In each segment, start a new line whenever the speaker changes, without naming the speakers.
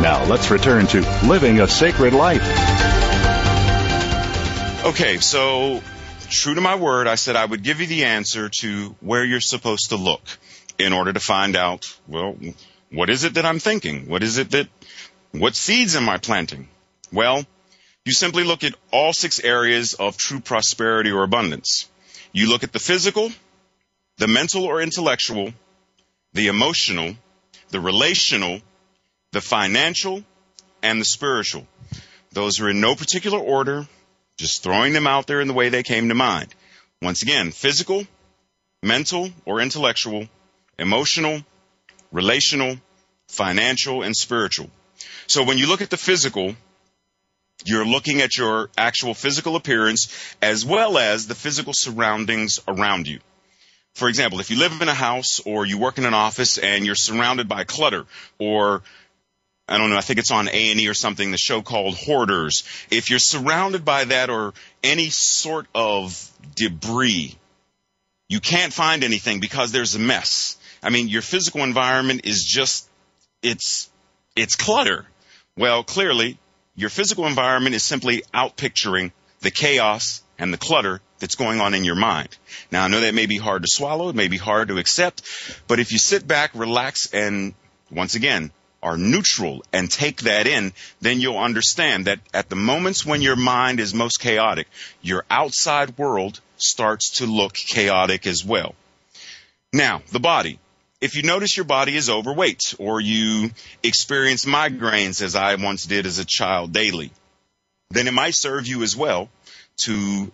Now let's return to living a sacred life.
Okay, so true to my word, I said I would give you the answer to where you're supposed to look in order to find out, well, what is it that I'm thinking? What seeds am I planting? Well, you simply look at all 6 areas of true prosperity or abundance. You look at the physical, the mental or intellectual, the emotional, the relational, the financial, and the spiritual. Those are in no particular order, just throwing them out there in the way they came to mind. Once again, physical, mental or intellectual, emotional, relational, financial, and spiritual. So when you look at the physical, you're looking at your actual physical appearance as well as the physical surroundings around you. For example, if you live in a house or you work in an office and you're surrounded by clutter, or I don't know, I think it's on A&E or something, the show called Hoarders. If you're surrounded by that or any sort of debris, you can't find anything because there's a mess. I mean, your physical environment is just, it's clutter. Well, clearly, your physical environment is simply outpicturing the chaos and the clutter that's going on in your mind. Now, I know that may be hard to swallow, it may be hard to accept, but if you sit back, relax, and once again, are neutral and take that in, then you'll understand that at the moments when your mind is most chaotic, your outside world starts to look chaotic as well. Now, the body. If you notice your body is overweight or you experience migraines, as I once did as a child daily, then it might serve you as well to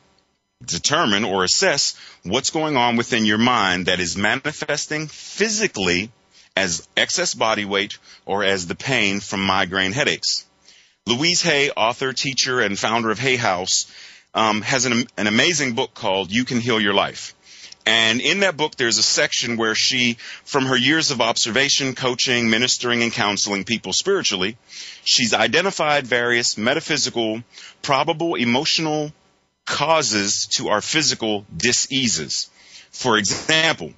determine or assess what's going on within your mind that is manifesting physically as excess body weight or as the pain from migraine headaches. Louise Hay, author, teacher, and founder of Hay House, has an amazing book called You Can Heal Your Life. And in that book, there's a section where she, from her years of observation, coaching, ministering, and counseling people spiritually, she's identified various metaphysical, probable emotional causes to our physical diseases. For example,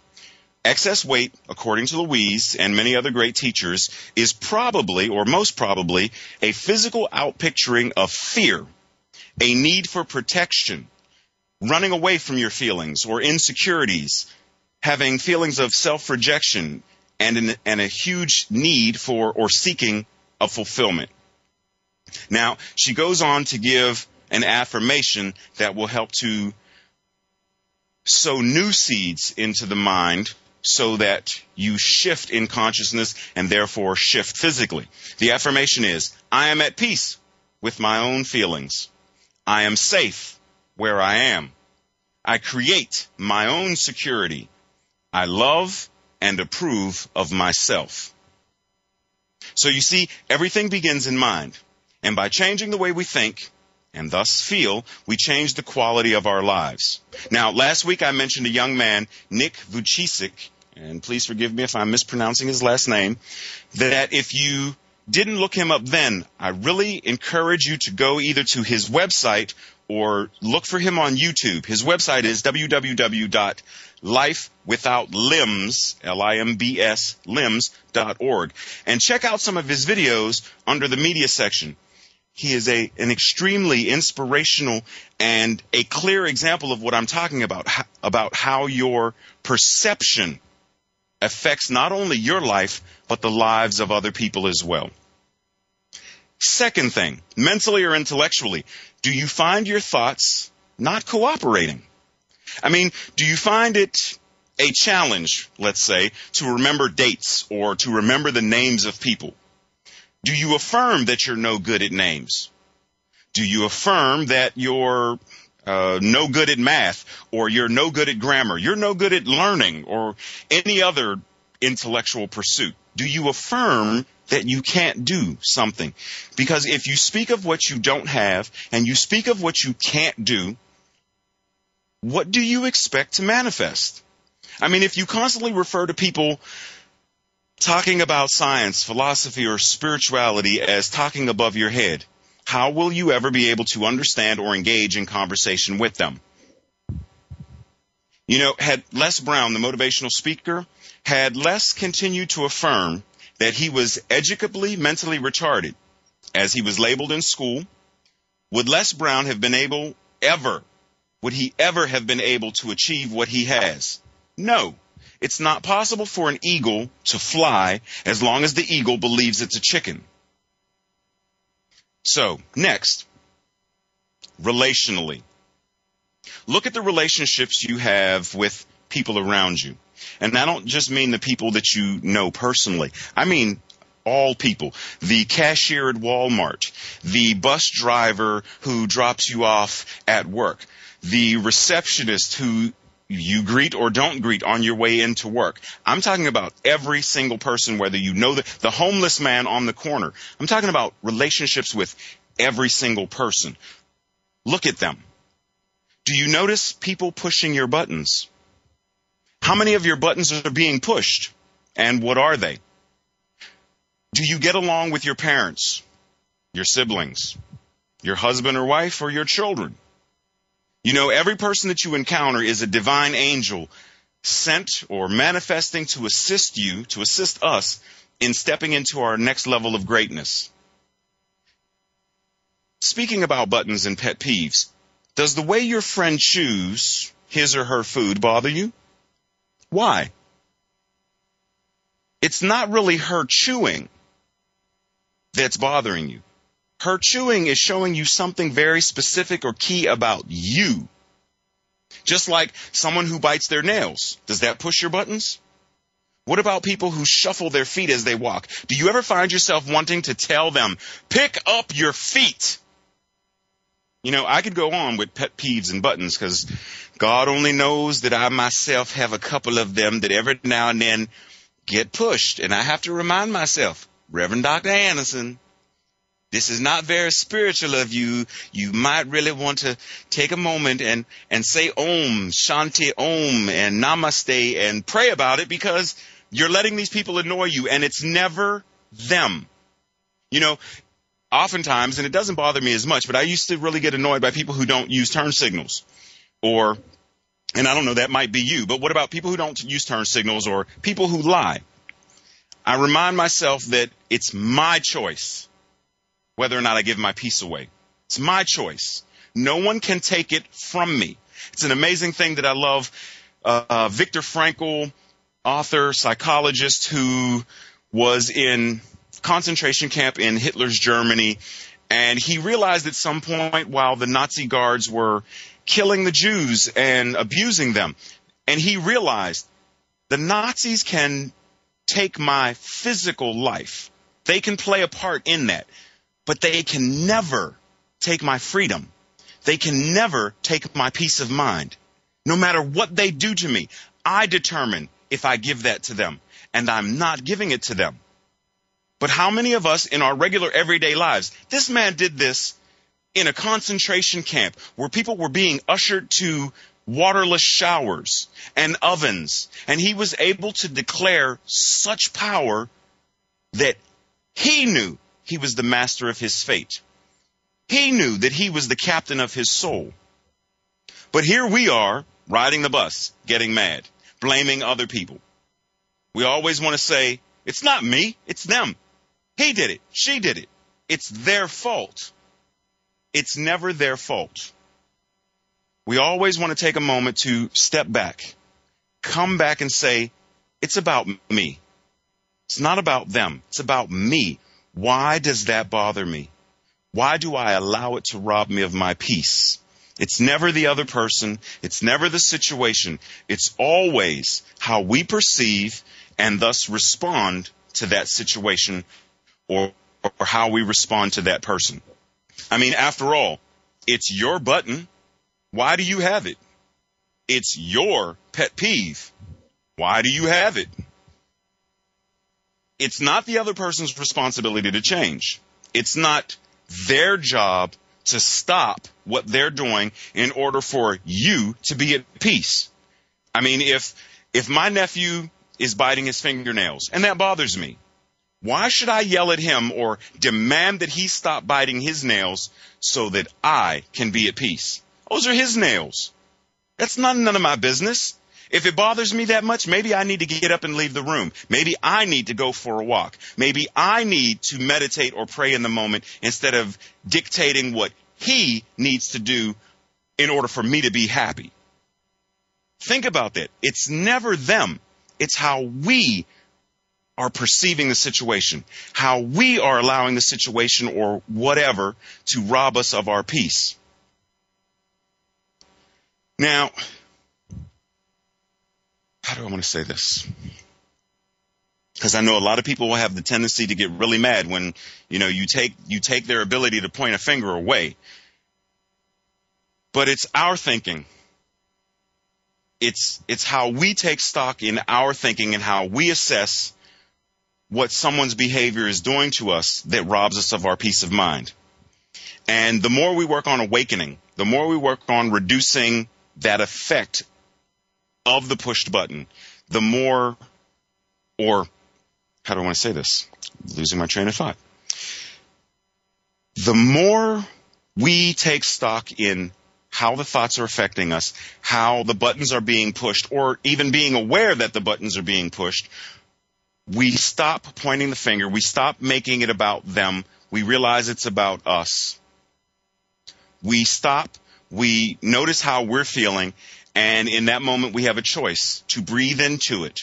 excess weight, according to Louise and many other great teachers, is probably, or most probably, a physical outpicturing of fear, a need for protection, running away from your feelings or insecurities, having feelings of self-rejection, and a huge need for or seeking of fulfillment. Now, she goes on to give an affirmation that will help to sow new seeds into the mind so that you shift in consciousness and therefore shift physically. The affirmation is, I am at peace with my own feelings. I am safe where I am. I create my own security. I love and approve of myself. So you see, everything begins in mind. And by changing the way we think and thus feel, we change the quality of our lives. Now, last week I mentioned a young man, Nick Vujicic, and please forgive me if I'm mispronouncing his last name, that if you didn't look him up then, I really encourage you to go either to his website or look for him on YouTube. His website is www.lifewithoutlimbs, L-I-M-B-S, limbs.org. And check out some of his videos under the media section. He is an extremely inspirational and a clear example of what I'm talking about how your perception affects not only your life, but the lives of other people as well. Second thing, mentally or intellectually, do you find your thoughts not cooperating? I mean, do you find it a challenge, let's say, to remember dates or to remember the names of people? Do you affirm that you're no good at names? Do you affirm that you're no good at math, or you're no good at grammar, you're no good at learning, or any other intellectual pursuit? Do you affirm that you can't do something? Because if you speak of what you don't have and you speak of what you can't do, what do you expect to manifest? I mean, if you constantly refer to people talking about science, philosophy, or spirituality as talking above your head, how will you ever be able to understand or engage in conversation with them? You know, had Les Brown, the motivational speaker, had Les continued to affirm that he was educably mentally retarded, as he was labeled in school, would Les Brown have been able ever, would he ever have been able to achieve what he has? No. It's not possible for an eagle to fly as long as the eagle believes it's a chicken. So, next, relationally. Look at the relationships you have with people around you. And I don't just mean the people that you know personally. I mean all people. The cashier at Walmart, the bus driver who drops you off at work, the receptionist who you greet or don't greet on your way into work. I'm talking about every single person, whether you know the homeless man on the corner. I'm talking about relationships with every single person. Look at them. Do you notice people pushing your buttons? How many of your buttons are being pushed? And what are they? Do you get along with your parents, your siblings, your husband or wife, or your children? You know, every person that you encounter is a divine angel sent or manifesting to assist you, to assist us in stepping into our next level of greatness. Speaking about buttons and pet peeves, does the way your friend chews his or her food bother you? Why? It's not really her chewing that's bothering you. Her chewing is showing you something very specific or key about you. Just like someone who bites their nails. Does that push your buttons? What about people who shuffle their feet as they walk? Do you ever find yourself wanting to tell them, pick up your feet? You know, I could go on with pet peeves and buttons because God only knows that I myself have a couple of them that every now and then get pushed. And I have to remind myself, Reverend Dr. Anderson, this is not very spiritual of you. You might really want to take a moment and say Om, Shanti Om, and Namaste and pray about it, because you're letting these people annoy you, and it's never them. You know, oftentimes, and it doesn't bother me as much, but I used to really get annoyed by people who don't use turn signals. Or, and I don't know, that might be you, but what about people who don't use turn signals or people who lie? I remind myself that it's my choice whether or not I give my peace away. It's my choice. No one can take it from me. It's an amazing thing that I love. Viktor Frankl, author, psychologist, who was in concentration camp in Hitler's Germany, and he realized at some point while the Nazi guards were killing the Jews and abusing them, and he realized the Nazis can take my physical life. They can play a part in that. But they can never take my freedom. They can never take my peace of mind. No matter what they do to me, I determine if I give that to them. And I'm not giving it to them. But how many of us in our regular everyday lives, this man did this in a concentration camp where people were being ushered to waterless showers and ovens. And he was able to declare such power that he knew he was the master of his fate. He knew that he was the captain of his soul. But here we are, riding the bus, getting mad, blaming other people. We always want to say, it's not me, it's them. He did it, she did it. It's their fault. It's never their fault. We always want to take a moment to step back, come back and say, it's about me. It's not about them, it's about me. Why does that bother me? Why do I allow it to rob me of my peace? It's never the other person. It's never the situation. It's always how we perceive and thus respond to that situation or how we respond to that person. I mean, after all, it's your button. Why do you have it? It's your pet peeve. Why do you have it? It's not the other person's responsibility to change. It's not their job to stop what they're doing in order for you to be at peace. I mean, if my nephew is biting his fingernails and that bothers me, why should I yell at him or demand that he stop biting his nails so that I can be at peace? Those are his nails. That's none of my business. If it bothers me that much, maybe I need to get up and leave the room. Maybe I need to go for a walk. Maybe I need to meditate or pray in the moment instead of dictating what he needs to do in order for me to be happy. Think about that. It's never them. It's how we are perceiving the situation, how we are allowing the situation or whatever to rob us of our peace. Now, how do I want to say this? Because I know a lot of people will have the tendency to get really mad when, you take their ability to point a finger away. But it's our thinking. It's how we take stock in our thinking and how we assess what someone's behavior is doing to us that robs us of our peace of mind. And the more we work on awakening, the more we work on reducing that effect of the pushed button, the more, or how do I want to say this? Losing my train of thought. The more we take stock in how the thoughts are affecting us, how the buttons are being pushed, or even being aware that the buttons are being pushed, we stop pointing the finger. We stop making it about them. We realize it's about us. We stop. We notice how we're feeling. And in that moment, we have a choice to breathe into it.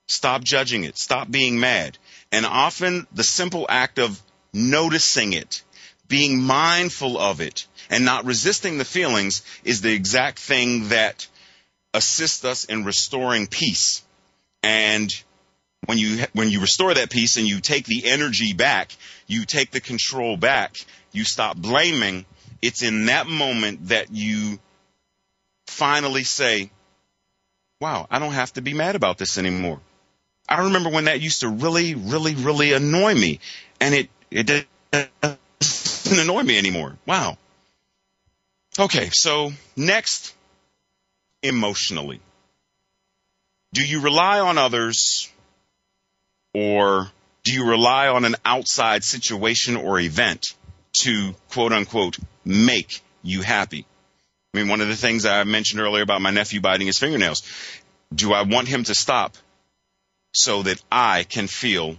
Stop judging it. Stop being mad. And often the simple act of noticing it, being mindful of it, and not resisting the feelings is the exact thing that assists us in restoring peace. And when you restore that peace and you take the energy back, you take the control back, you stop blaming, it's in that moment that you finally say, wow, I don't have to be mad about this anymore. I remember when that used to really, really, really annoy me, and it doesn't annoy me anymore. Wow. Okay, so next, emotionally. Do you rely on others, or do you rely on an outside situation or event to, quote unquote, make you happy? I mean, one of the things I mentioned earlier about my nephew biting his fingernails, do I want him to stop so that I can feel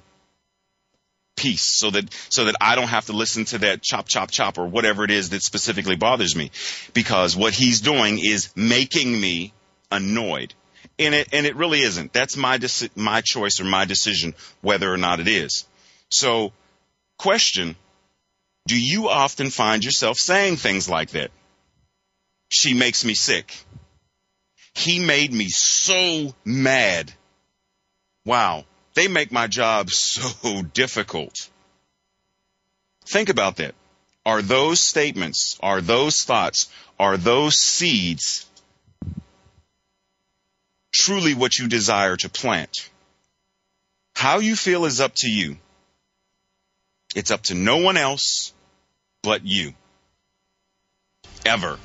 peace, so that I don't have to listen to that chop, chop, chop, or whatever it is that specifically bothers me? Because what he's doing is making me annoyed. And it really isn't. That's my choice or my decision whether or not it is. So, question, do you often find yourself saying things like that? She makes me sick. He made me so mad. Wow, they make my job so difficult. Think about that. Are those statements, are those thoughts, are those seeds truly what you desire to plant? How you feel is up to you. It's up to no one else but you. Ever.